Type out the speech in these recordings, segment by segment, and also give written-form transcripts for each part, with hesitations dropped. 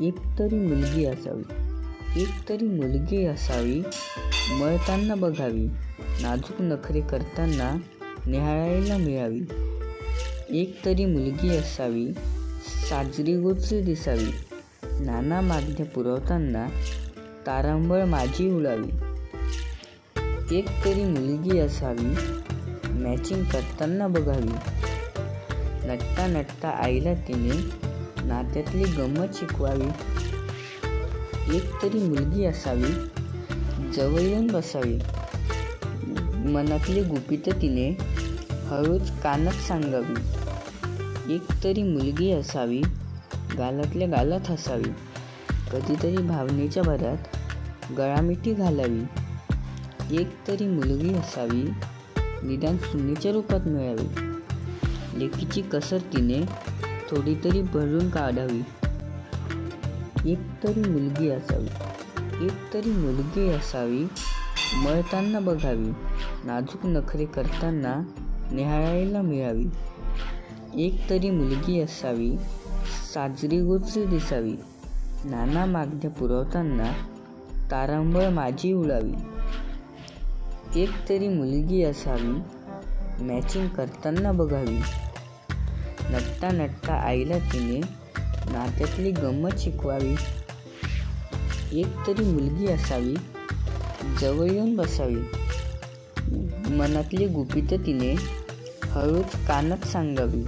एक तरी मुलगी असावी, एक तरी मुलगी असावी, मळताना बघावी, नाजूक नखरे करताना निहाळायला मिळावी. एक तरी मुलगी असावी, साजरी गोजरी दिसावी, नाना मागण्या पुरवताना तारांबळ माझी उडावी. एक तरी मुलगी असावी, मॅचिंग करताना बघावी, नटता नटता आईला तिने नात्यातली गंमत शिकवावी. एक तरी मुलगी असावी, जवळ येऊन बसावी, मनातली गुपित तिने हळूच कानात सांगावी. एक तरी मुलगी असावी, गालातल्या गालात हसावी, कधीतरी भावनेच्या भरात गळामिठी घालावी. एक तरी मुलगी असावी, निदान सुनेच्या रूपात मिळावी, लेकीची कसर तिने थोडी तरी भरून काढावी. एक तरी मुलगी असावी, एक तरी मुलगी असावी, मळताना बघावी, नाजूक नखरे करताना निहाळायला मिळावी. एक तरी मुलगी असावी, साजरी गोजरी दिसावी, नाना मागण्या पुरवताना तारांबळ माझी उडावी. एक तरी मुलगी असावी, मॅचिंग करताना बघावी, नटता नटता आईला तिने नात्यातली गंमत शिकवावी. एक तरी मुलगी असावी, जवळ येऊन बसावी, मनातली गुपित तिने हळूच कानात सांगावी.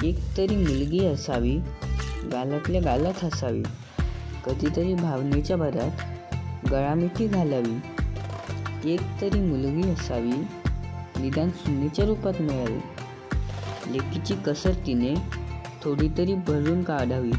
एक तरी मुलगी असावी, गालातल्या गालात हसावी, कधीतरी भावनेच्या भरात गळामिठी घालावी. एक तरी मुलगी असावी, निदान सुनेच्या रूपात मिळावी, लेकीची कसर तिने थोडी तरी भरून काढावी.